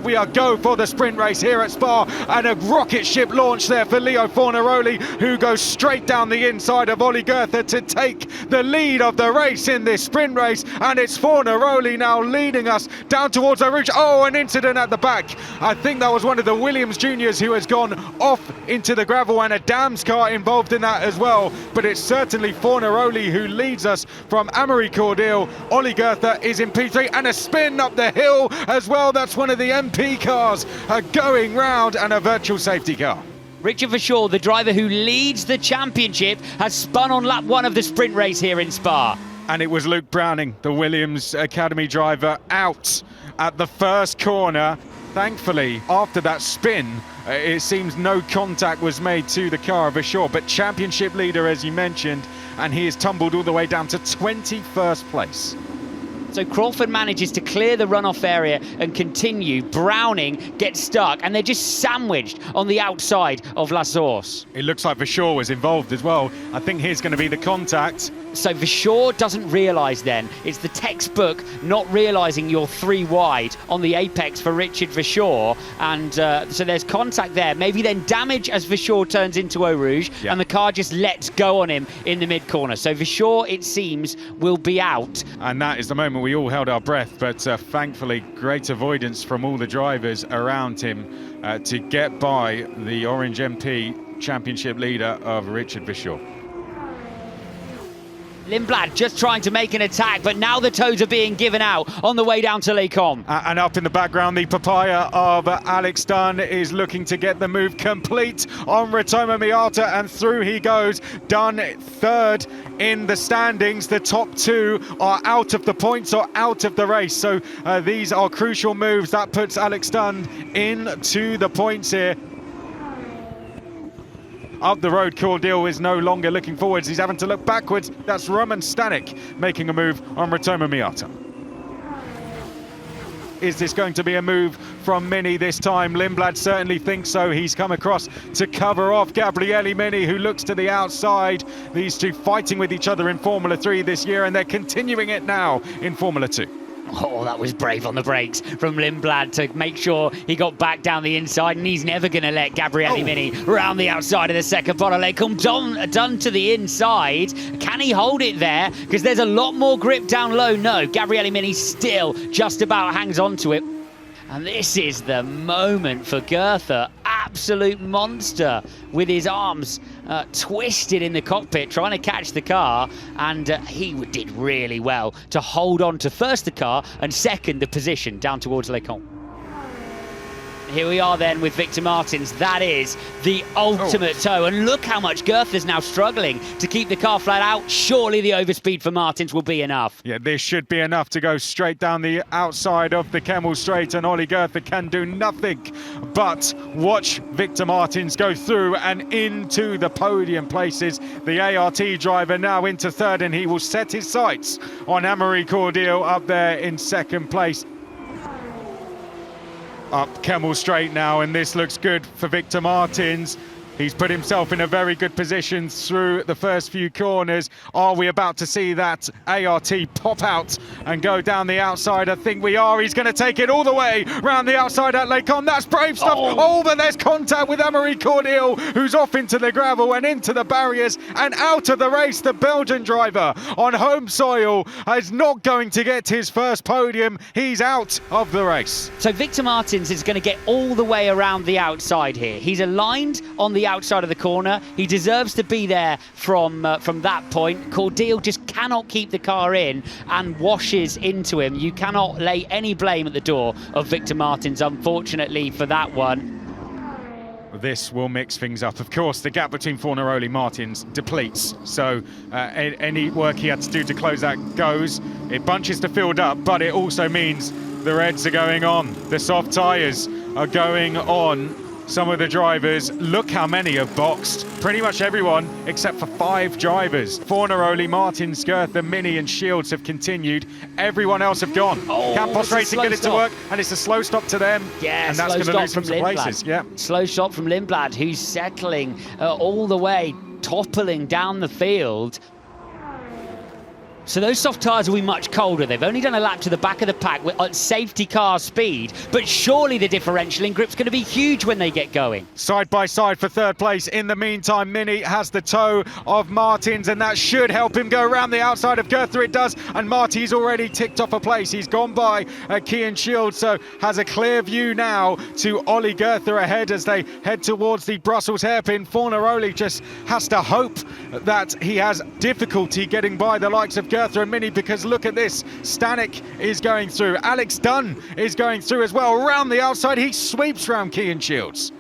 We are go for the sprint race here at Spa, and a rocket ship launch there for Leo Fornaroli, who goes straight down the inside of Ollie Goethe to take the lead of the race in this sprint race. And it's Fornaroli now leading us down towards Eau Rouge. Oh, an incident at the back. I think that was one of the Williams juniors who has gone off into the gravel, and a Dams car involved in that as well. But it's certainly Fornaroli who leads us from Amaury Cordeel. Ollie Goethe is in P3, and a spin up the hill as well. That's one of the MP cars going round, and a virtual safety car. Richard Verschoor, the driver who leads the championship, has spun on lap 1 of the sprint race here in Spa. And it was Luke Browning, the Williams Academy driver, out at the first corner. Thankfully, after that spin, it seems no contact was made to the car of Verschoor, but championship leader, as you mentioned, and he is tumbled all the way down to 21st place. So Crawford manages to clear the runoff area and continue. Browning gets stuck, and they're just sandwiched on the outside of La Source. It looks like Verschoor was involved as well. I think here's going to be the contact. So Verschoor doesn't realise then. It's the textbook not realising you're 3 wide on the apex for Richard Verschoor. And so there's contact there. Maybe then damage as Verschoor turns into Eau Rouge, and the car just lets go on him in the mid-corner. So Verschoor, it seems, will be out. And that is the moment we all held our breath, but thankfully great avoidance from all the drivers around him to get by the Orange MP championship leader of Richard Verschoor. Lindblad just trying to make an attack, but now the toes are being given out on the way down to Les Combes. And up in the background, the papaya of Alex Dunn is looking to get the move complete on Rotoma Miata, and through he goes. Dunn third in the standings. The top 2 are out of the points or out of the race. So these are crucial moves. That puts Alex Dunn into the points here. Up the road, Cordeel is no longer looking forwards. He's having to look backwards. That's Roman Stanek making a move on Rotoma Miata. Is this going to be a move from Mini this time? Lindblad certainly thinks so. He's come across to cover off Gabriele Mini, who looks to the outside. These two fighting with each other in Formula 3 this year, and they're continuing it now in Formula 2. Oh, that was brave on the brakes from Lindblad to make sure he got back down the inside, and he's never going to let Gabriele Mini round the outside of the second bottleneck. Come done to the inside. Can he hold it there? Because there's a lot more grip down low. No, Gabriele Mini still just about hangs on to it. And this is the moment for Goethe. Absolute monster with his arms twisted in the cockpit trying to catch the car, and he did really well to hold on to first the car and second the position down towards Les Combes. Here we are then with Victor Martins. That is the ultimate toe, and look how much Goethe's now struggling to keep the car flat out. Surely the overspeed for Martins will be enough. Yeah, this should be enough to go straight down the outside of the Kemmel Straight, and Ollie Goethe can do nothing but watch Victor Martins go through and into the podium places. The ART driver now into third, and he will set his sights on Amaury Cordeel up there in second place. Up Kemmel Straight now, and this looks good for Victor Martins. He's put himself in a very good position through the first few corners. Are we about to see that ART pop out and go down the outside? I think we are. He's going to take it all the way round the outside at Les Combes. That's brave stuff. Oh, but there's contact with Amaury Cordeel, who's off into the gravel and into the barriers and out of the race. The Belgian driver on home soil is not going to get his first podium. He's out of the race. So Victor Martins is going to get all the way around the outside here. He's aligned on the outside of the corner. He deserves to be there from that point. Cordeel just cannot keep the car in and washes into him. You cannot lay any blame at the door of Victor Martins, unfortunately, for that one. This will mix things up. Of course, the gap between Fornaroli and Martins depletes, so any work he had to do to close that goes. It bunches the field up, but it also means the reds are going on. The soft tyres are going on. Some of the drivers, look how many have boxed. Pretty much everyone except for 5 drivers. Fornaroli, Martins, Goethe, Mini and Shields have continued. Everyone else have gone. Campos Racing get it to work, and it's a slow stop to them. Yeah, and that's going to lose some places. Yeah. Slow stop from Lindblad, who's settling all the way, toppling down the field. So those soft tyres will be much colder. They've only done a lap to the back of the pack at safety car speed, but surely the differential in grip's going to be huge when they get going. Side by side for third place. In the meantime, Mini has the toe of Martins, and that should help him go around the outside of Goethe. It does, and Marty's already ticked off a place. He's gone by Kian Shield, so has a clear view now to Ollie Goethe ahead as they head towards the Brussels hairpin. Fornaroli just has to hope that he has difficulty getting by the likes of Goethe and Mini, because look at this. Stanek is going through. Alex Dunn is going through as well. Around the outside, he sweeps round Kian Shields.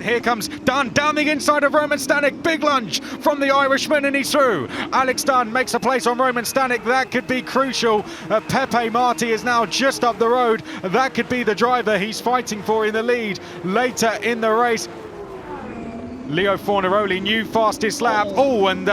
Here comes Dunn down the inside of Roman Stanek. Big lunge from the Irishman, and he's through. Alex Dunn makes a place on Roman Stanek. That could be crucial. Pepe Marti is now just up the road. That could be the driver he's fighting for in the lead later in the race. Leo Fornaroli, new fastest lap. Oh, and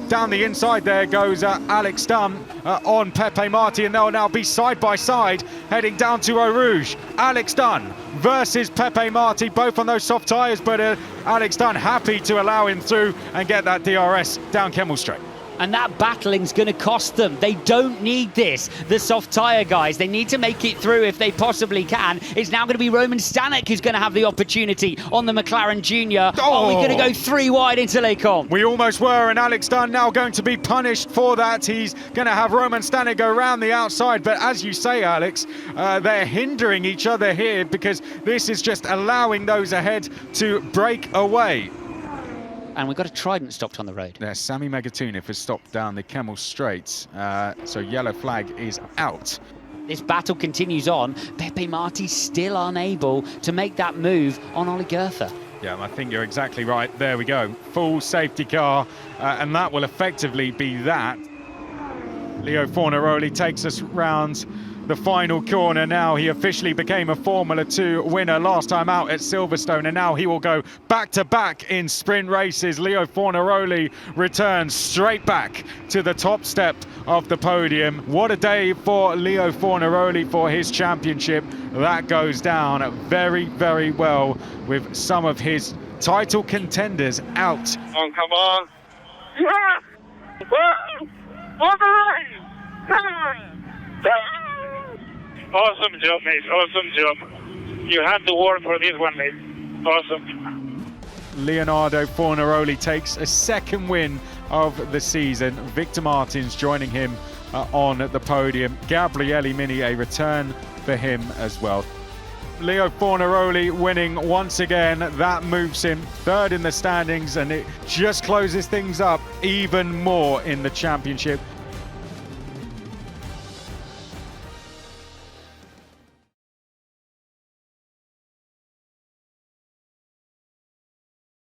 down the inside there goes Alex Dunn on Pepe Marti, and they'll now be side by side heading down to Eau Rouge. Alex Dunn versus Pepe Marti, both on those soft tyres, but Alex Dunn happy to allow him through and get that DRS down Kemmel Straight. And that battling's going to cost them. They don't need this. The soft tyre guys, they need to make it through if they possibly can. It's now going to be Roman Stanek who's going to have the opportunity on the McLaren Junior. Oh, we're going to go 3 wide into Les Combes. We almost were, and Alex Dunn now going to be punished for that. He's going to have Roman Stanek go around the outside. But as you say, Alex, they're hindering each other here, because this is just allowing those ahead to break away. And we've got a Trident stopped on the road. There, Sami Megatunov has stopped down the Kemmel Straight, so yellow flag is out. This battle continues on. Pepe Marti still unable to make that move on Ollie Goethe. Yeah, I think you're exactly right. There we go. Full safety car, and that will effectively be that. Leo Fornaroli takes us round the final corner now. He officially became a Formula 2 winner last time out at Silverstone, and now he will go back-to-back in sprint races. Leo Fornaroli returns straight back to the top step of the podium. What a day for Leo Fornaroli for his championship. That goes down very, very well with some of his title contenders out. Come on. Yeah! On the line! Come on! Awesome job, mate. Awesome job. You had to work for this one, mate. Awesome. Leonardo Fornaroli takes a second win of the season. Victor Martins joining him on the podium. Gabriele Mini, a return for him as well. Leo Fornaroli winning once again. That moves him third in the standings, and it just closes things up even more in the championship.